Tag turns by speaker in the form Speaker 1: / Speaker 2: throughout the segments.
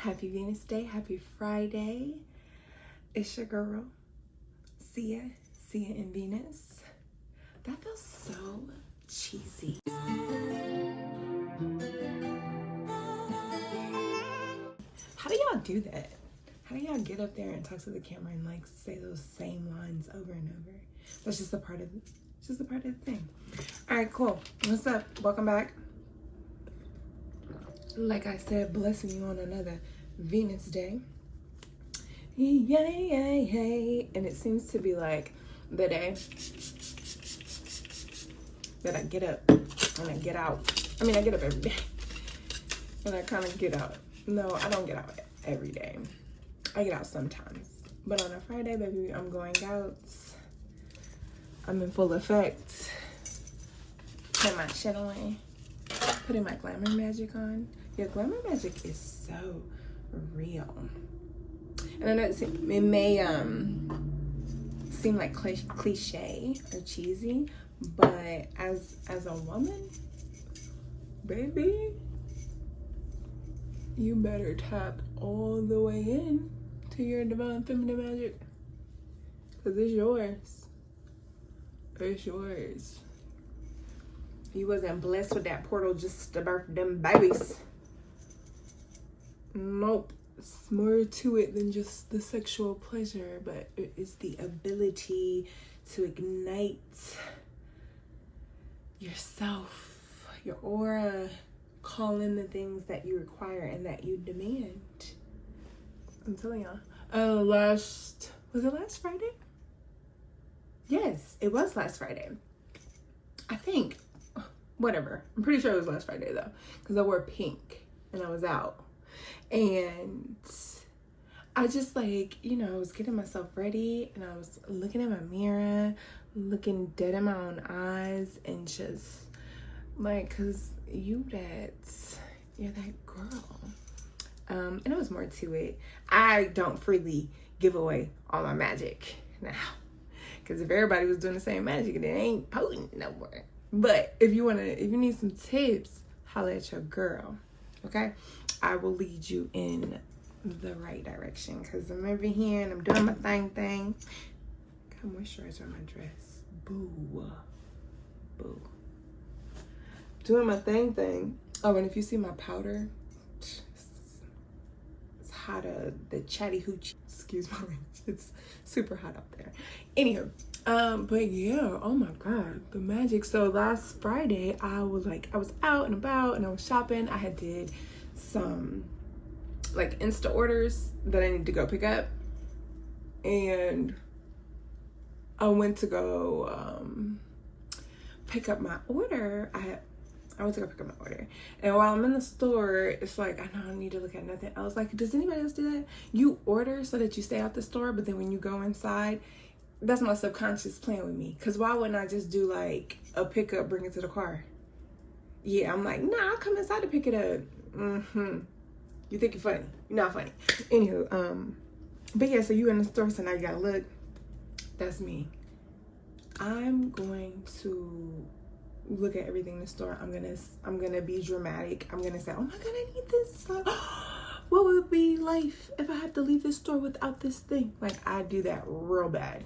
Speaker 1: Happy Venus Day, happy Friday. It's your girl, Sia in Venus. That feels so cheesy. How do y'all do that? How do y'all get up there and talk to the camera and like say those same lines over and over? That's just a part of the thing. All right, cool. What's up? Welcome back. Like I said, blessing you on another Venus Day. Yay. And it seems to be like the day that I get up and I get out. I mean, I get up every day and I kind of get out. No, I don't get out every day. I get out sometimes. But on a Friday, baby, I'm going out. I'm in full effect. Put my shit away. Putting my glamour magic on. Yeah, glamour magic is so real. And I know it may seem like cliche or cheesy, but as a woman, baby, you better tap all the way in to your divine feminine magic, because it's yours. It's yours. You wasn't blessed with that portal just to birth them babies. Nope. It's more to it than just the sexual pleasure, but it is the ability to ignite yourself, your aura, call in the things that you require and that you demand. I'm telling y'all. Was it last Friday? Yes, it was last Friday. I think. Whatever. I'm pretty sure it was last Friday though, because I wore pink and I was out. And I just I was getting myself ready and I was looking at my mirror, looking dead in my own eyes and just like, cause you're that girl. And there was more to it. I don't freely give away all my magic now, cause if everybody was doing the same magic, it ain't potent no more. But if you need some tips, holla at your girl, okay? I will lead you in the right direction, because I'm over here and I'm doing my thing. Got moisturizer on my dress. Boo. Doing my thing. Oh, and if you see my powder, it's hot. The chatty hoochie. Excuse my language. It's super hot out there. Anywho. But yeah, oh my god, the magic. So last Friday I was out and about and I was shopping. I had did some like Insta orders that I need to go pick up, and I went to go pick up my order. I went to go pick up my order, and while I'm in the store, it's like I don't need to look at nothing else. Like, does anybody else do that? You order so that you stay out the store, but then when you go inside, that's my subconscious playing with me. Because why wouldn't I just do like a pickup, bring it to the car? Yeah, I'm like, nah, I'll come inside to pick it up. You think you're funny. You're not funny. Anywho, but yeah, so you in the store, so now you gotta look. That's me. I'm going to look at everything in the store. I'm gonna be dramatic. I'm gonna say, oh my god, I need this. What would be life if I had to leave this store without this thing? Like, I do that real bad.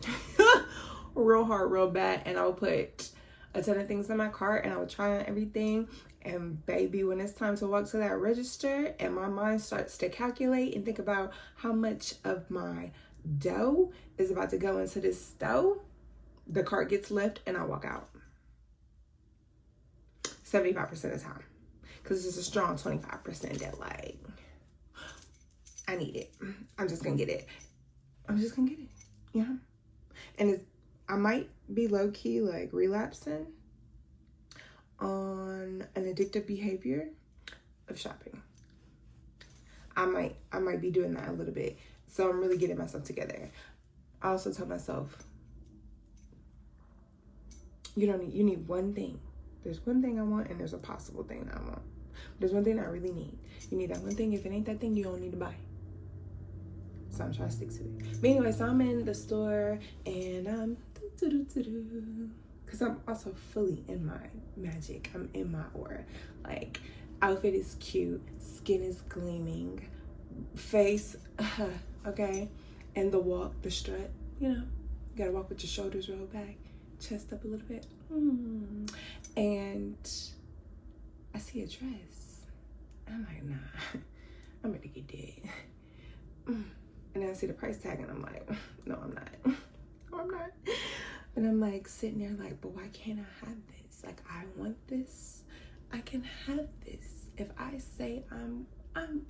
Speaker 1: Real hard, real bad. And I will put a ton of things in my cart and I will try on everything. And baby, when it's time to walk to that register and my mind starts to calculate and think about how much of my dough is about to go into this stove, the cart gets left and I walk out. 75% of the time. Because it's a strong 25% that like, I need it. I'm just gonna get it. Yeah. And I might be low-key like relapsing on an addictive behavior of shopping. I might be doing that a little bit. So I'm really getting myself together. I also tell myself, you need one thing. There's one thing I want and there's a possible thing I want. There's one thing I really need. You need that one thing. If it ain't that thing, you don't need to buy. So I'm trying to stick to it. But anyway, so I'm in the store and because I'm also fully in my magic. I'm in my aura. Like, outfit is cute, skin is gleaming, face, okay, and the walk, the strut, you gotta walk with your shoulders rolled back, chest up a little bit. And I see a dress. I'm like, nah, I'm ready to get dead. And then I see the price tag and I'm like, no, I'm not. No, I'm not. And I'm like sitting there like, but why can't I have this? Like, I want this. I can have this. If I say I'm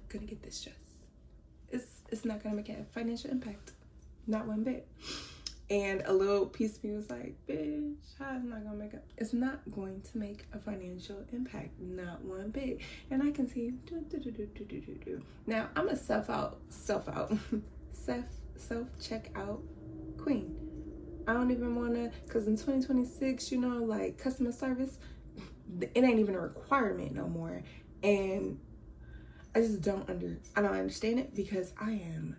Speaker 1: gonna get this dress, it's not gonna make a financial impact. Not one bit. And a little piece of me was like, bitch, how is not gonna make it's not going to make a financial impact. Not one bit. And I can see now I'm a self checkout queen. I don't even wanna, cause in 2026, like customer service, it ain't even a requirement no more. And I just don't understand it, because I am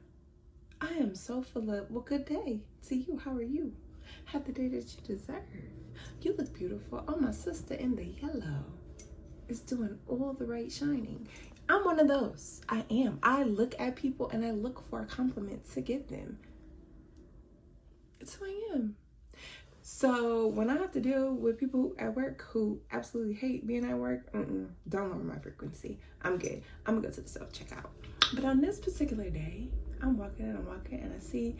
Speaker 1: so full of, well, good day to you. How are you? Have the day that you deserve. You look beautiful. Oh, my sister in the yellow is doing all the right shining. I'm one of those. I am. I look at people and I look for a compliment to give them. It's who I am. So when I have to deal with people at work who absolutely hate being at work, don't lower my frequency. I'm good. I'm gonna go to the self-checkout. But on this particular day, I'm walking and I see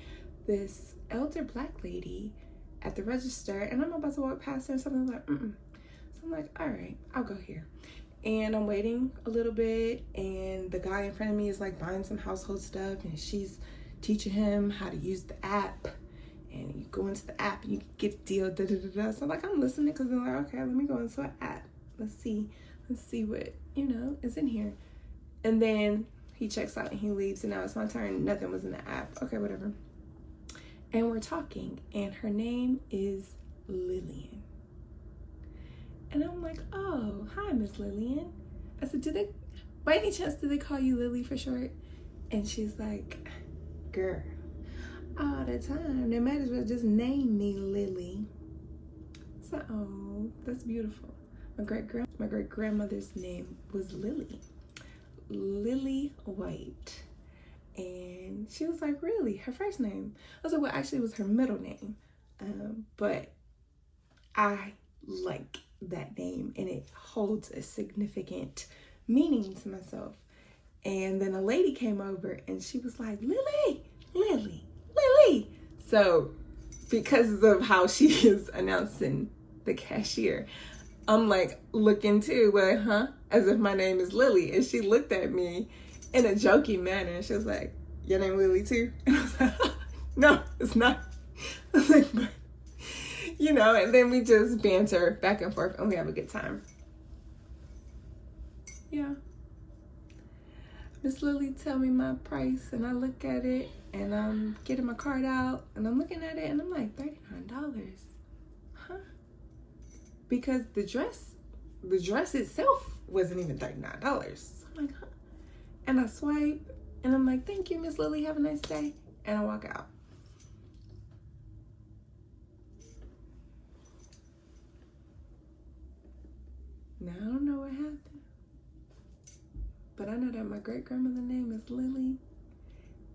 Speaker 1: this elder black lady at the register, and I'm about to walk past her and something like, So I'm like, all right, I'll go here. And I'm waiting a little bit, and the guy in front of me is like buying some household stuff, and she's teaching him how to use the app. And you go into the app and you get the deal, So like, I'm listening, because I'm like, okay, let me go into an app. Let's see what, is in here. And then he checks out and he leaves, and now it's my turn. Nothing was in the app. Okay, whatever. And we're talking, and her name is Lillian. And I'm like, oh, hi, Miss Lillian. I said, by any chance, do they call you Lily for short? And she's like, girl, all the time, they might as well just name me Lily. So, oh, that's beautiful. My great grandmother's name was Lily White. And she was like, really? Her first name? I was like, well, actually it was her middle name. But I like that name, and it holds a significant meaning to myself. And then a lady came over and she was like, Lily. So because of how she is announcing the cashier, I'm like looking too, like, huh? As if my name is Lily. And she looked at me in a joking manner, and she was like, your name Lily too? And I was like, no, it's not. I was like, but, and then we just banter back and forth, and we have a good time. Yeah. Miss Lily tell me my price, and I look at it, and I'm getting my card out, and I'm looking at it, and I'm like, $39. Huh? Because the dress itself wasn't even $39. So I'm like, huh? And I swipe, and I'm like, thank you, Miss Lily, have a nice day. And I walk out. Now, I don't know what happened, but I know that my great grandmother's name is Lily,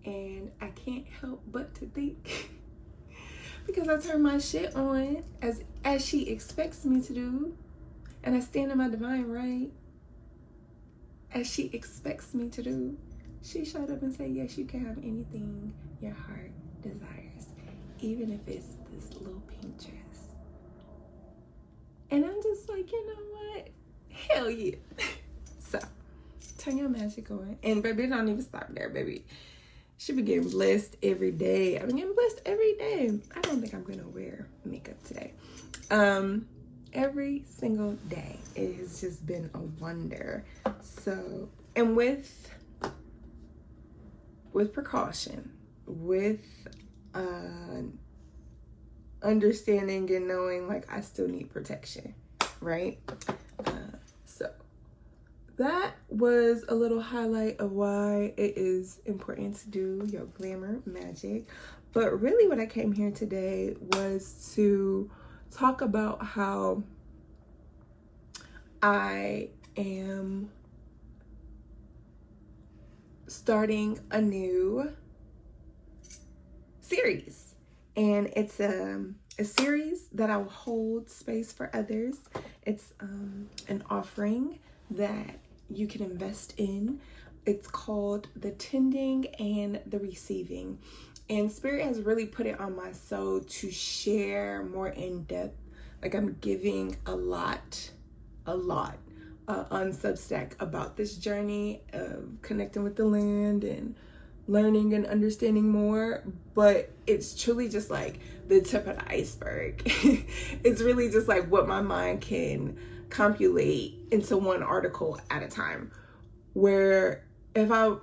Speaker 1: and I can't help but to think, because I turn my shit on as she expects me to do, and I stand in my divine right as she expects me to do. She showed up and said, yes, you can have anything your heart desires, even if it's this little pink dress. And I'm just like, you know what? Hell yeah. So, turn your magic on. And baby, don't even stop there, baby. Should be getting blessed every day. I've been getting blessed every day. I don't think I'm gonna wear makeup today. Every single day. It has just been a wonder. So, and with precaution, with understanding and knowing, like, I still need protection, right? So that was a little highlight of why it is important to do your glamour magic. But really what I came here today was to talk about how I am starting a new series, and it's a series that I will hold space for others. It's an offering that you can invest in. It's called the tending and the receiving, and Spirit has really put it on my soul to share more in depth. Like, I'm giving a lot on Substack about this journey of connecting with the land and learning and understanding more, but it's truly just like the tip of the iceberg. It's really just like what my mind can compilate into one article at a time, where if I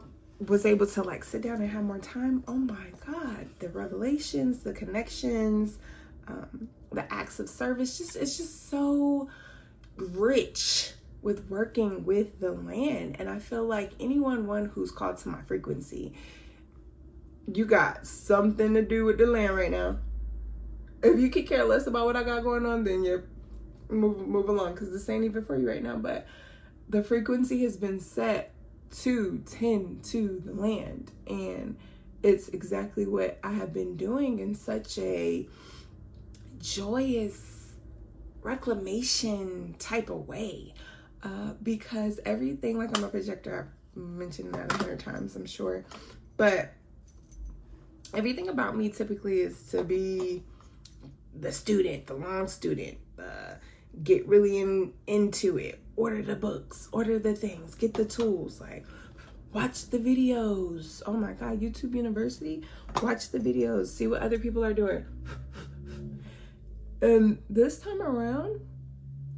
Speaker 1: was able to like sit down and have more time, oh my God, the revelations, the connections, the acts of service, it's just so rich with working with the land. And I feel like one who's called to my frequency, you got something to do with the land right now. If you could care less about what I got going on, then you move along, because this ain't even for you right now. But the frequency has been set to tend to the land, and it's exactly what I have been doing in such a joyous reclamation type of way, because everything, like, I'm a projector. I've mentioned that 100 times, I'm sure, but everything about me typically is to be the student, the long student, get really into it, order the books, order the things, get the tools, like watch the videos. Oh my God, YouTube University, watch the videos, see what other people are doing. And this time around,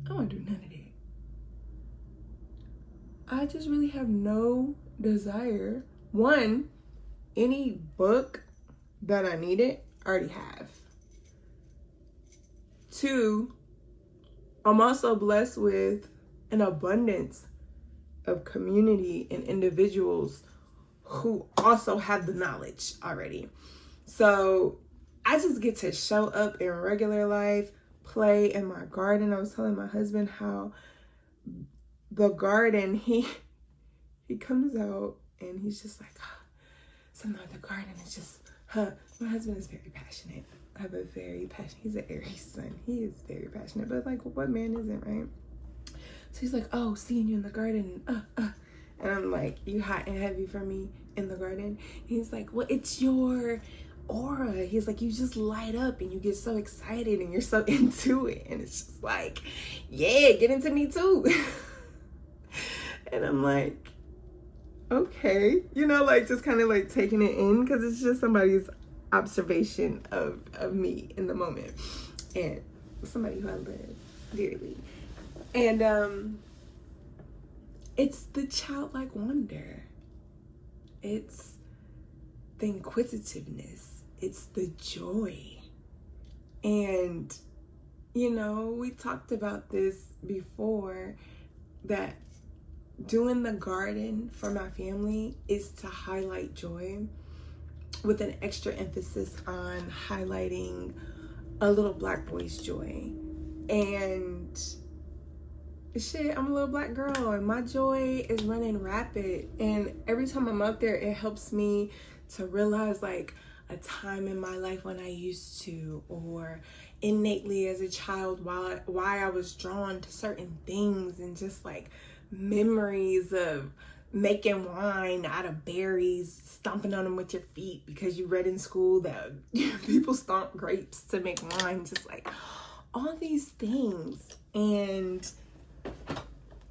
Speaker 1: I don't do none of that. I just really have no desire. One, any book that I needed, I already have. Two, I'm also blessed with an abundance of community and individuals who also have the knowledge already. So I just get to show up in regular life, play in my garden. I was telling my husband how the garden, he comes out and he's just like, sometimes the garden is just, my husband is very passionate. I have a very passionate, he's an Aries sun. He is very passionate, but like, what man isn't, right? So he's like, oh, seeing you in the garden, and I'm like, you hot and heavy for me in the garden? He's like, well, it's your aura. He's like, you just light up and you get so excited and you're so into it. And it's just like, yeah, get into me too. And I'm like, okay, like just kind of like taking it in, because it's just somebody's observation of me in the moment, and somebody who I love dearly. And it's the childlike wonder, it's the inquisitiveness, it's the joy. And we talked about this before, that doing the garden for my family is to highlight joy, with an extra emphasis on highlighting a little Black boy's joy. And shit, I'm a little Black girl and my joy is running rapid. And every time I'm up there, it helps me to realize like a time in my life when I used to, or innately as a child, why I was drawn to certain things, and just like memories of making wine out of berries, stomping on them with your feet because you read in school that people stomp grapes to make wine, just like all these things. And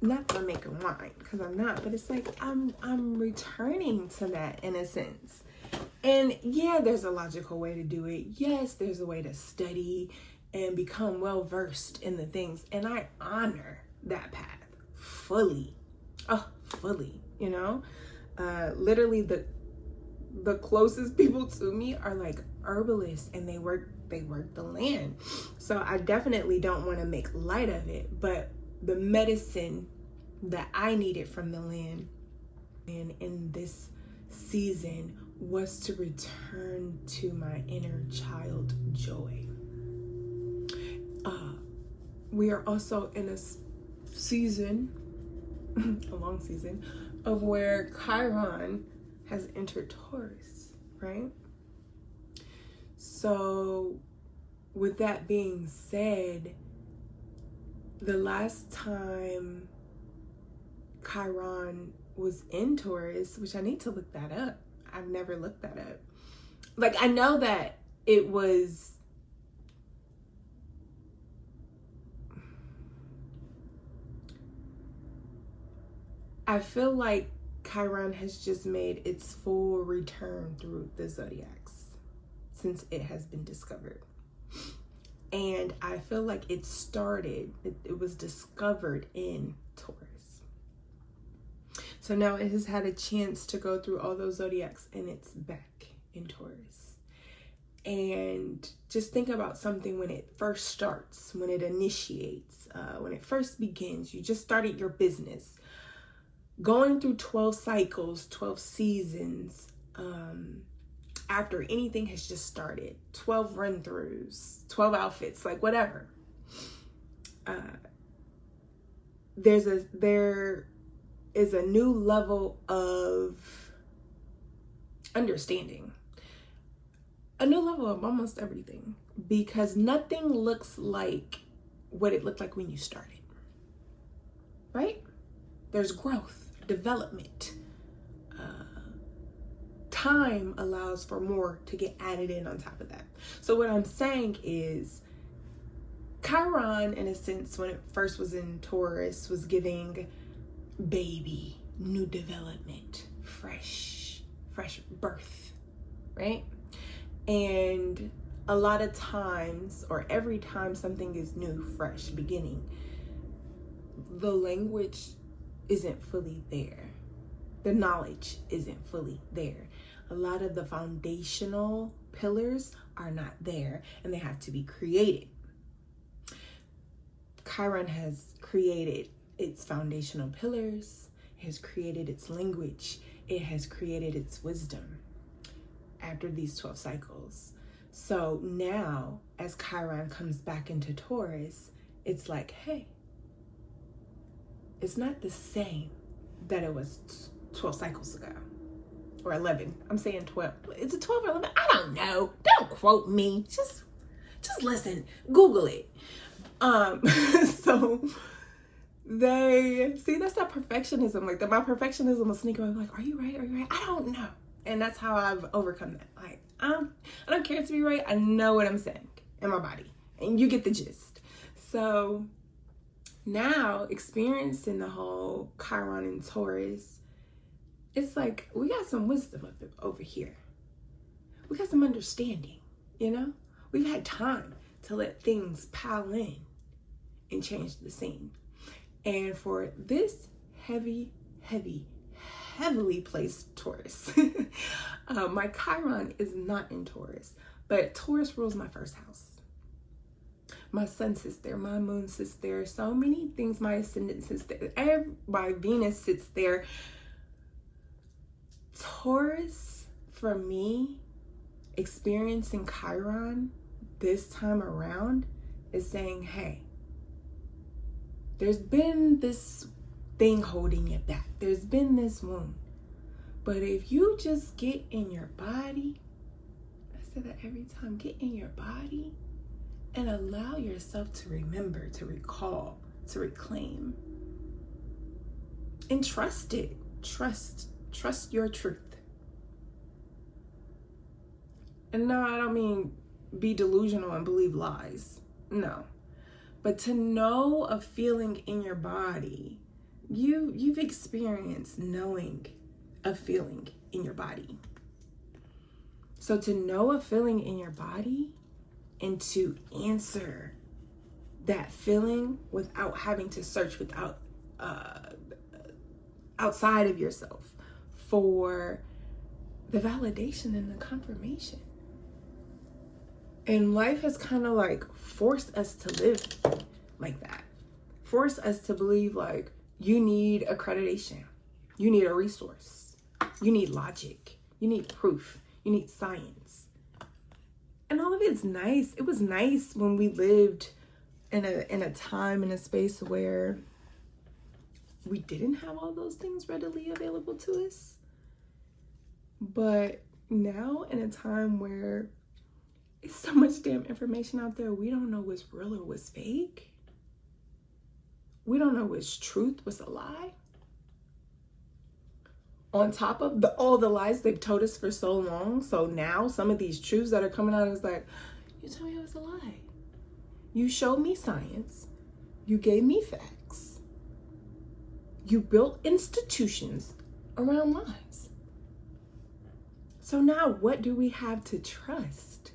Speaker 1: not that I'm making wine, because I'm not, but it's like I'm returning to that in a sense. And yeah, there's a logical way to do it. Yes, there's a way to study and become well versed in the things, and I honor that path fully. Fully, literally the closest people to me are like herbalists, and they work the land. So I definitely don't want to make light of it, but the medicine that I needed from the land and in this season was to return to my inner child joy. We are also in a season, a long season, of where Chiron has entered Taurus, right? So with that being said, the last time Chiron was in Taurus, which I need to look that up. I've never looked that up. Like, I know that it was, I feel like Chiron has just made its full return through the zodiacs since it has been discovered. And I feel like it was discovered in Taurus. So now it has had a chance to go through all those zodiacs and it's back in Taurus. And just think about something when it first starts, when it initiates, when it first begins. You just started your business. Going through 12 cycles, 12 seasons, after anything has just started, 12 run-throughs, 12 outfits, like whatever. There is a new level of understanding, a new level of almost everything, because nothing looks like what it looked like when you started, right? There's growth, development. Time allows for more to get added in on top of that. So what I'm saying is, Chiron, in a sense, when it first was in Taurus, was giving baby, new development, fresh birth, right? And a lot of times, or every time something is new, fresh, beginning, the language isn't fully there. The knowledge isn't fully there. A lot of the foundational pillars are not there and they have to be created. Chiron has created its foundational pillars, it has created its language, it has created its wisdom after these 12 cycles. So now, as Chiron comes back into Taurus, it's like, hey, it's not the same that it was 12 cycles ago. Or 11. I'm saying 12. Is it 12 or 11? I don't know. Don't quote me. Just listen. Google it. So they see, that's that perfectionism. Like that, my perfectionism will sneak away. Like, are you right? Are you right? I don't know. And that's how I've overcome that. Like, I don't care to be right. I know what I'm saying in my body, and you get the gist. So now, experiencing the whole Chiron and Taurus, it's like we got some wisdom over here. We got some understanding, you know? We've had time to let things pile in and change the scene. And for this heavily placed Taurus, my Chiron is not in Taurus, but Taurus rules my first house. My sun sits there, my moon sits there, so many things, my ascendant sits there, my Venus sits there. Taurus, for me, experiencing Chiron this time around is saying, hey, there's been this thing holding you back. There's been this wound. But if you just get in your body, I say that every time, get in your body and allow yourself to remember, to recall, to reclaim. And trust it. Trust your truth. And no, I don't mean be delusional and believe lies. No. But to know a feeling in your body, you've experienced knowing a feeling in your body. So to know a feeling in your body and to answer that feeling without having to search outside of yourself for the validation and the confirmation. And life has kind of like forced us to live like that. Forced us to believe like you need accreditation. You need a resource. You need logic. You need proof. You need science. And all of it's nice. It was nice when we lived in a time, in a space where we didn't have all those things readily available to us. But now, in a time where it's so much damn information out there, we don't know what's real or what's fake. We don't know what's truth, what's a lie. On top of all the lies they've told us for so long. So now some of these truths that are coming out is like, you tell me it was a lie. You showed me science. You gave me facts. You built institutions around lies. So now what do we have to trust?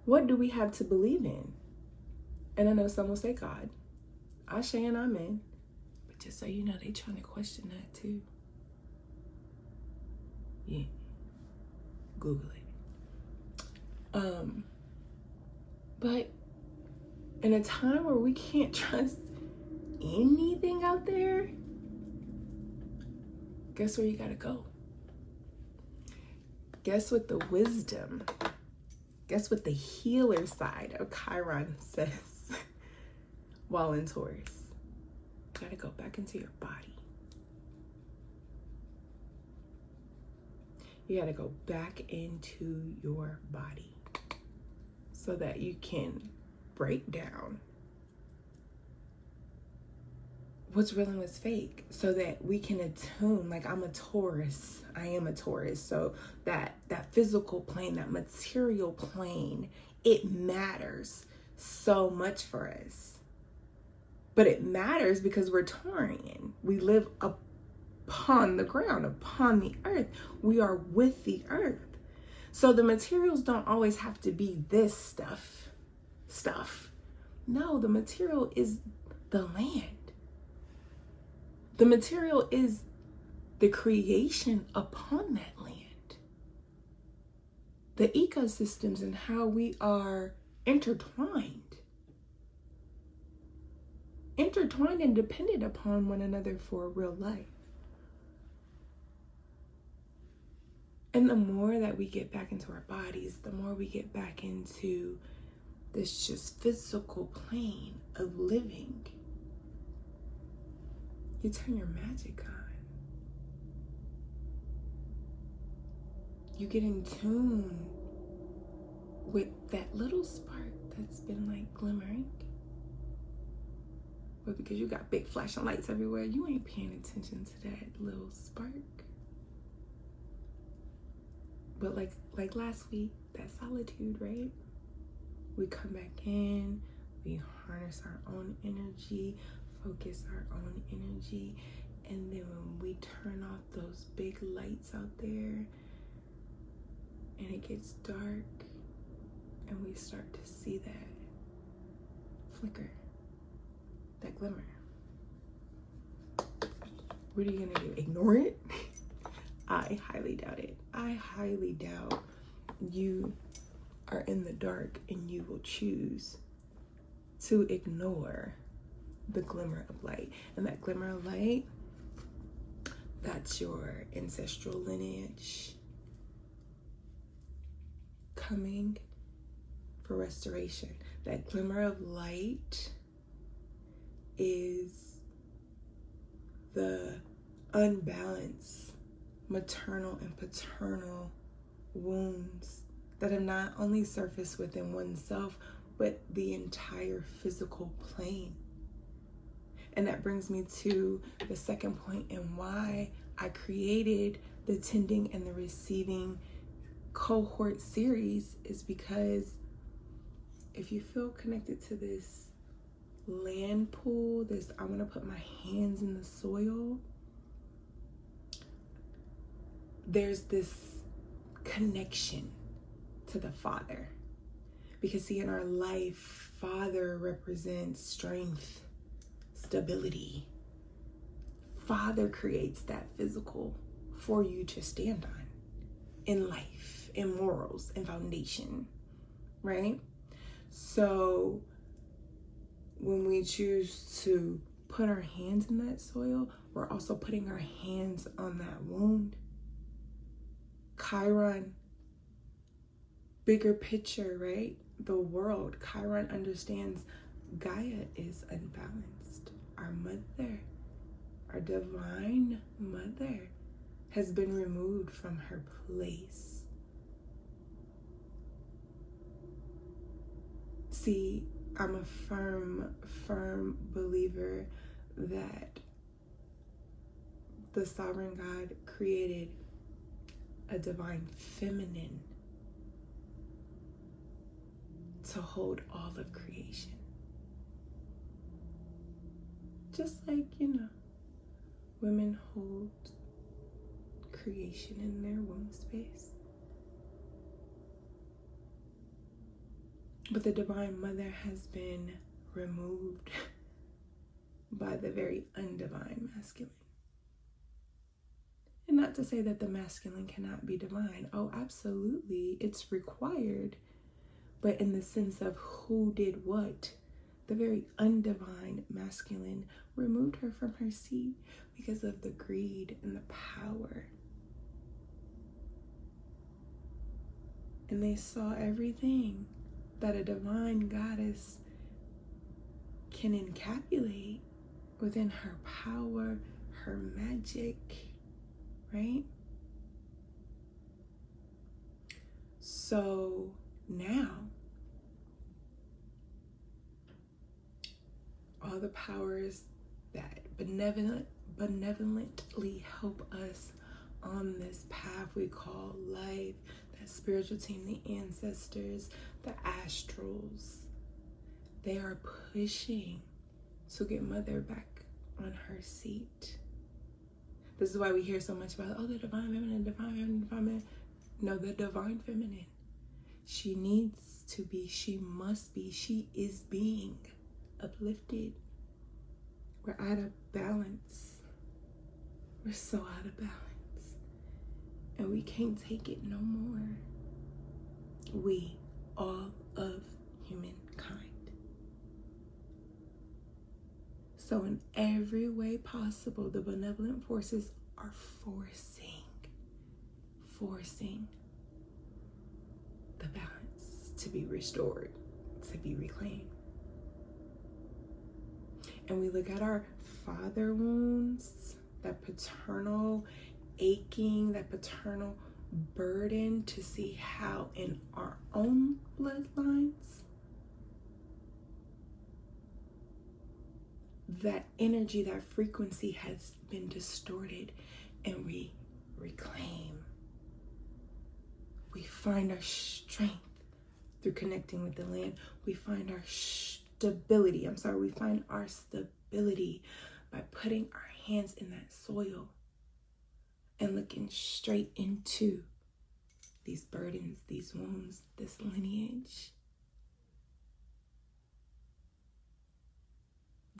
Speaker 1: What do we have to believe in? And I know some will say God. Ashe and amen. But just so you know, they trying to question that too. Yeah. Google it. But in a time where we can't trust anything out there, guess where you gotta go? Guess what the wisdom, guess what the healer side of Chiron says while in Taurus? You gotta go back into your body. You gotta go back into your body so that you can break down what's real and what's fake, so that we can attune. Like, I'm a Taurus, I am a Taurus, so that physical plane, that material plane, it matters so much for us. But it matters because we're Taurian. We live upon the ground, upon the earth. We are with the earth. So the materials don't always have to be this stuff. No, the material is the land. The material is the creation upon that land. The ecosystems and how we are intertwined and dependent upon one another for real life. And the more that we get back into our bodies, the more we get back into this just physical plane of living, you turn your magic on. You get in tune with that little spark that's been like glimmering. But because you got big flashing lights everywhere, you ain't paying attention to that little spark. But like last week, that solitude, right? We come back in, we harness our own energy, focus our own energy, and then when we turn off those big lights out there and it gets dark and we start to see that flicker, that glimmer, what are you gonna do? Ignore it? I highly doubt it. I highly doubt you are in the dark and you will choose to ignore the glimmer of light. And that glimmer of light, that's your ancestral lineage coming for restoration. That glimmer of light is the unbalanced maternal and paternal wounds that have not only surfaced within oneself, but the entire physical plane. And that brings me to the second point and why I created the tending and the receiving cohort series is because if you feel connected to this land pool, this I want to put my hands in the soil, there's this connection to the Father. Because see, in our life, Father represents strength, stability. Father creates that physical for you to stand on in life, in morals, in foundation, right? So when we choose to put our hands in that soil, we're also putting our hands on that wound. Chiron, bigger picture, right? The world. Chiron understands Gaia is unbalanced. Our mother, our divine mother, has been removed from her place. See, I'm a firm believer that the sovereign God created a divine feminine to hold all of creation. Just like, women hold creation in their womb space. But the Divine Mother has been removed by the very undivine masculine. And not to say that the masculine cannot be divine. Oh, absolutely, it's required. But in the sense of who did what, the very undivine masculine removed her from her seat because of the greed and the power. And they saw everything that a divine goddess can encapsulate within her power, her magic, right? So now, all the powers that benevolently help us on this path we call life, that spiritual team, the ancestors, the astrals, they are pushing to get Mother back on her seat. This is why we hear so much about, the divine feminine, divine feminine, divine feminine. No, the divine feminine. She needs to be, she must be, she is being uplifted. We're out of balance. We're so out of balance. And we can't take it no more. We, all of humankind. So in every way possible, the benevolent forces are forcing the balance to be restored, to be reclaimed. And we look at our father wounds, that paternal aching, that paternal burden, to see how in our own bloodlines that energy, that frequency has been distorted, and we reclaim. We find our strength through connecting with the land. We find our stability. We find our stability by putting our hands in that soil and looking straight into these burdens, these wounds, this lineage.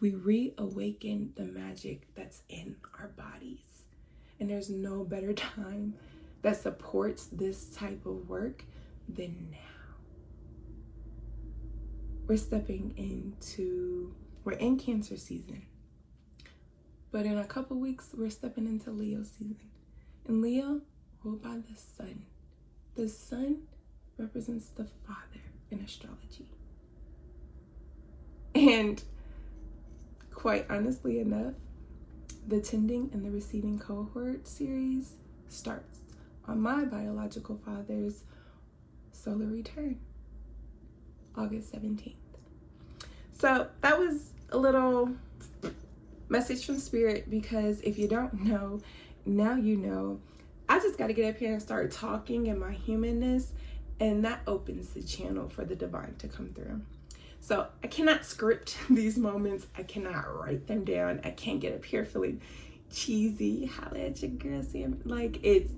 Speaker 1: We reawaken the magic that's in our bodies. And there's no better time that supports this type of work than now. We're in Cancer season. But in a couple weeks, we're stepping into Leo season. And Leo, ruled by the sun. The sun represents the father in astrology. And quite honestly enough, the tending and the receiving cohort series starts on my biological father's solar return, August 17th. So that was a little message from Spirit, because if you don't know, now you know. I just got to get up here and start talking in my humanness, and that opens the channel for the divine to come through. So I cannot script these moments. I cannot write them down. I can't get up here feeling cheesy. Holla at your girl, like it's.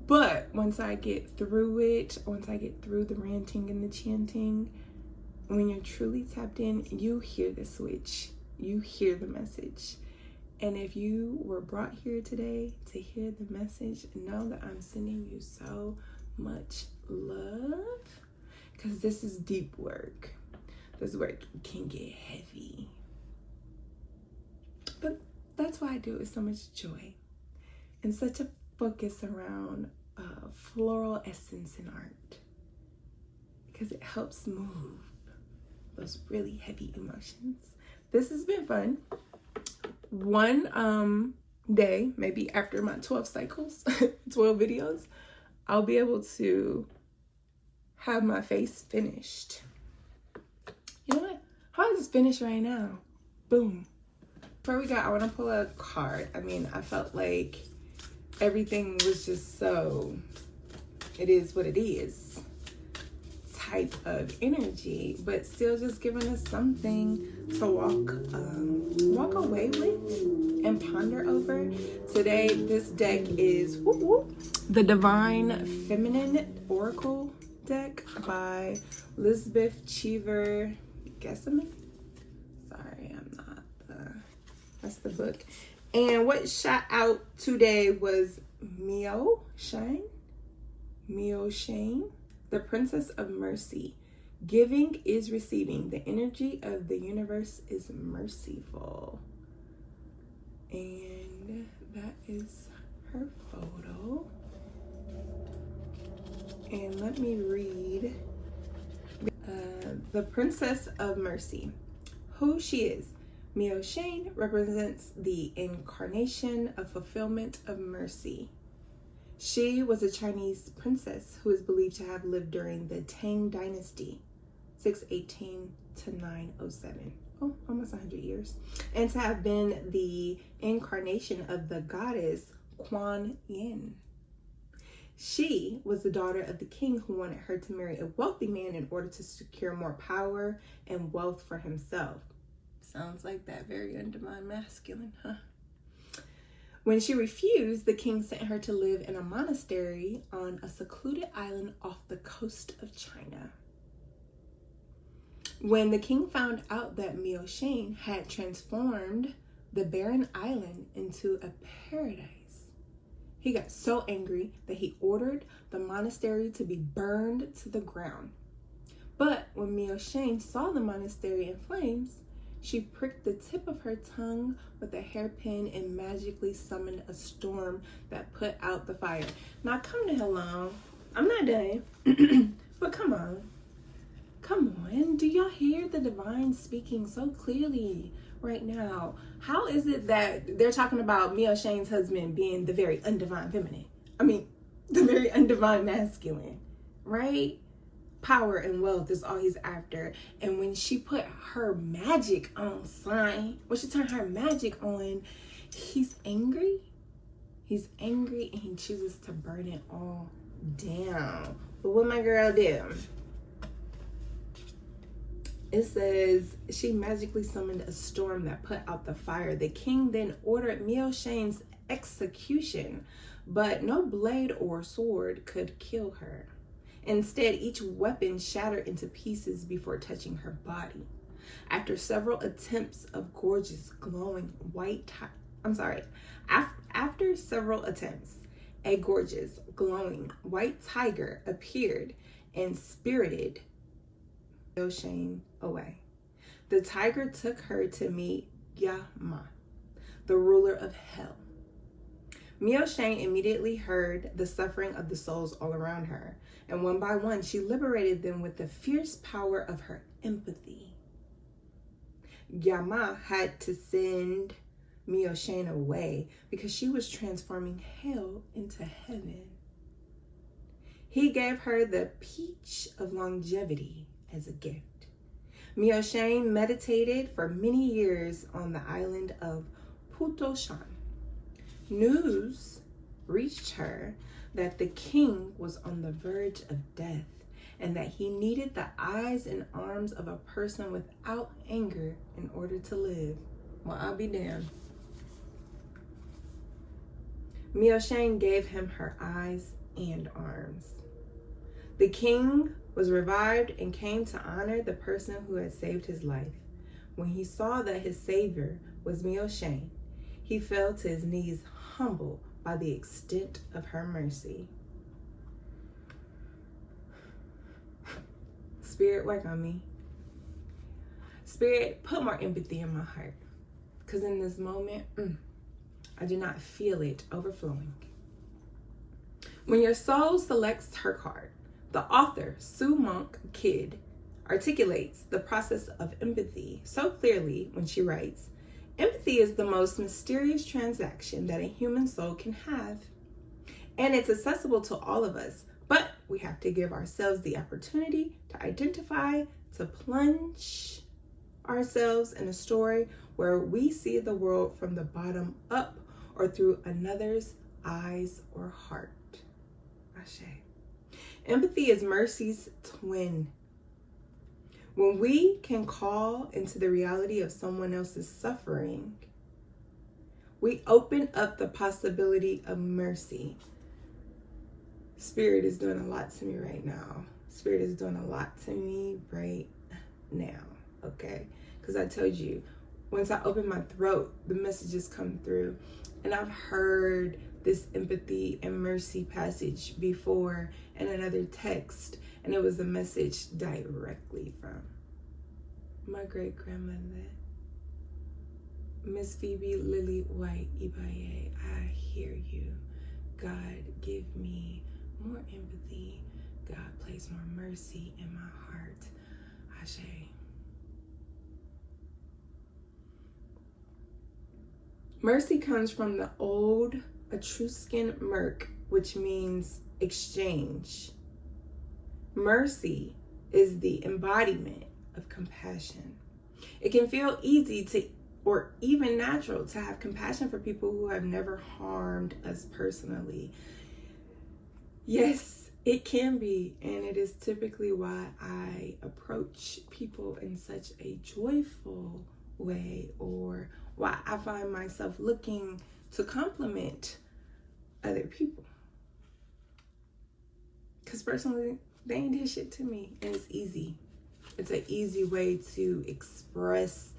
Speaker 1: But once I get through it, once I get through the ranting and the chanting, when you're truly tapped in, you hear the switch. You hear the message. And if you were brought here today to hear the message, know that I'm sending you so much love. Because this is deep work. This work can get heavy. But that's why I do it with so much joy. And such a focus around floral essence in art. Because it helps move those really heavy emotions. This has been fun. One day, maybe after my 12 cycles, 12 videos, I'll be able to have my face finished. You know what? How is this finished right now? Boom. Before we go, I want to pull a card. I mean, I felt like everything was just so, it is what it is type of energy, but still just giving us something to walk away with and ponder over. Today, this deck is the Divine Feminine Oracle deck by Elizabeth Cheever Gessamy. Sorry, I'm not that's the book. And what shot out today was Mio Shane, the Princess of Mercy. Giving is receiving. The energy of the universe is merciful. And that is her photo. And let me read the Princess of Mercy. Who she is. Mio Shane represents the incarnation of fulfillment of mercy. She was a Chinese princess who is believed to have lived during the Tang Dynasty, 618 to 907. Oh, almost 100 years. And to have been the incarnation of the goddess Kuan Yin. She was the daughter of the king who wanted her to marry a wealthy man in order to secure more power and wealth for himself. Sounds like that very undivine masculine, huh? When she refused, the king sent her to live in a monastery on a secluded island off the coast of China. When the king found out that Mio Shane had transformed the barren island into a paradise, he got so angry that he ordered the monastery to be burned to the ground. But when Mio Shane saw the monastery in flames, she pricked the tip of her tongue with a hairpin and magically summoned a storm that put out the fire. Now come the hell on. I'm not done. But come on. Come on. Do y'all hear the divine speaking so clearly right now? How is it that they're talking about Mio Shane's husband being the very undivine feminine? I mean, the very undivine masculine, right? Power and wealth is all he's after. And when she put her magic on sign, when she turned her magic on, he's angry. He's angry and he chooses to burn it all down. But what my girl did, it says she magically summoned a storm that put out the fire. The king then ordered Mio Shane's execution, but no blade or sword could kill her. Instead, each weapon shattered into pieces before touching her body. After several attempts of gorgeous, glowing white after several attempts, a gorgeous, glowing white tiger appeared and spirited Mio Shane away. The tiger took her to meet Yama, the ruler of hell. Mio Shane immediately heard the suffering of the souls all around her, and one by one, she liberated them with the fierce power of her empathy. Yama had to send Mio Shane away because she was transforming hell into heaven. He gave her the peach of longevity as a gift. Mio Shane meditated for many years on the island of Putoshan. News reached her that the king was on the verge of death and that he needed the eyes and arms of a person without anger in order to live. Well, I'll be damned. Mio Shane gave him her eyes and arms. The king was revived and came to honor the person who had saved his life. When he saw that his savior was Mio Shane, he fell to his knees, humbled by the extent of her mercy. Spirit, work on me. Spirit, put more empathy in my heart. Because in this moment, I do not feel it overflowing. When your soul selects her card, the author, Sue Monk Kidd, articulates the process of empathy so clearly when she writes, Empathy is the most mysterious transaction that a human soul can have. And it's accessible to all of us, but we have to give ourselves the opportunity to identify, to plunge ourselves in a story where we see the world from the bottom up or through another's eyes or heart. Ashe. Empathy is mercy's twin. When we can call into the reality of someone else's suffering, we open up the possibility of mercy. Spirit is doing a lot to me right now. Spirit is doing a lot to me right now, okay? Because I told you, once I open my throat, the messages come through. And I've heard this empathy and mercy passage before in another text, and it was a message directly from my great-grandmother, Miss Phoebe Lily White, IBAE. I hear you. God, give me more empathy. God, place more mercy in my heart. Ashe. Mercy comes from the old Etruscan merc, which means exchange. Mercy is the embodiment of compassion. It can feel easy to, or even natural, to have compassion for people who have never harmed us personally. Yes, it can be, and it is typically why I approach people in such a joyful way, or why I find myself looking to compliment other people. Because personally, they ain't did shit to me, and it's easy. It's an easy way to express,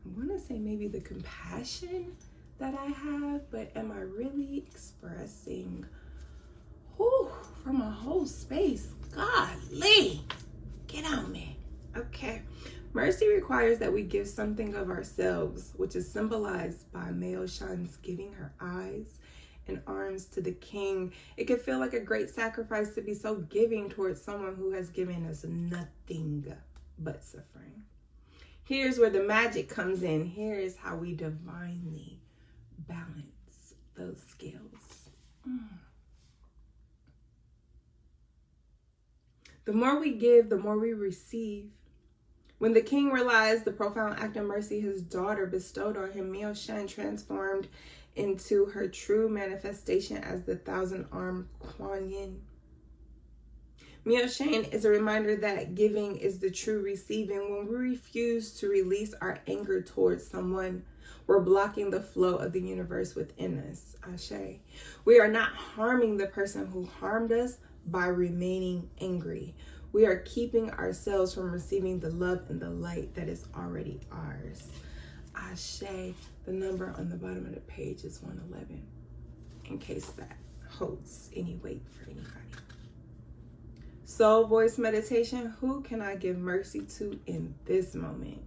Speaker 1: I want to say maybe the compassion that I have, but am I really expressing from a whole space? Golly, get on me. Okay. Mercy requires that we give something of ourselves, which is symbolized by male Shan's giving her eyes and arms to the king. It can feel like a great sacrifice to be so giving towards someone who has given us nothing but suffering. Here's where the magic comes in. Here's how we divinely balance those scales. The more we give, the more we receive. When the king realized the profound act of mercy his daughter bestowed on him, Mio Shan transformed into her true manifestation as the thousand-armed Kuan Yin. Mio Shan is a reminder that giving is the true receiving. When we refuse to release our anger towards someone, we're blocking the flow of the universe within us. Ashe. We are not harming the person who harmed us by remaining angry. We are keeping ourselves from receiving the love and the light that is already ours. Ashe. The number on the bottom of the page is 111, in case that holds any weight for anybody. Soul voice meditation. Who can I give mercy to in this moment?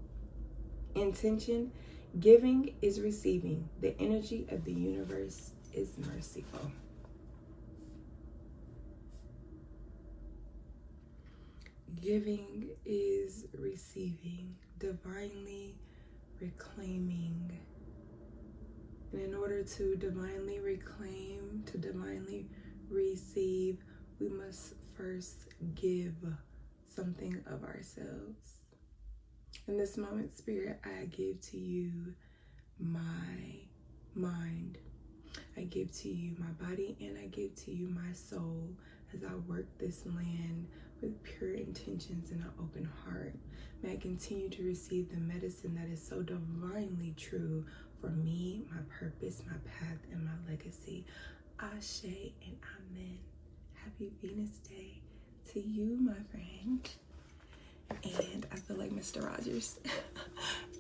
Speaker 1: Intention. Giving is receiving. The energy of the universe is merciful. Giving is receiving, divinely reclaiming. And in order to divinely reclaim, to divinely receive, we must first give something of ourselves. In this moment, Spirit, I give to you my mind. I give to you my body, and I give to you my soul as I work this land with pure intentions and an open heart. May I continue to receive the medicine that is so divinely true for me, my purpose, my path, and my legacy. Ashe and Amen. Happy Venus Day to you, my friend. And I feel like Mr. Rogers.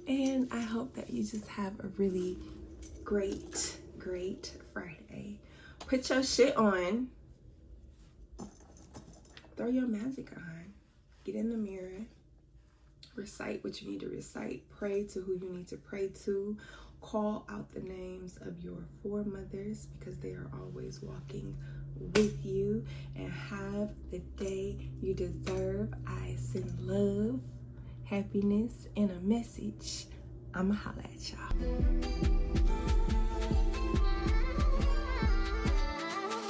Speaker 1: And I hope that you just have a really great Friday. Put your shit on. Throw your magic on. Get in the mirror. Recite what you need to recite. Pray to who you need to pray to. Call out the names of your foremothers because they are always walking with you. And have the day you deserve. I send love, happiness, and a message. I'ma holla at y'all.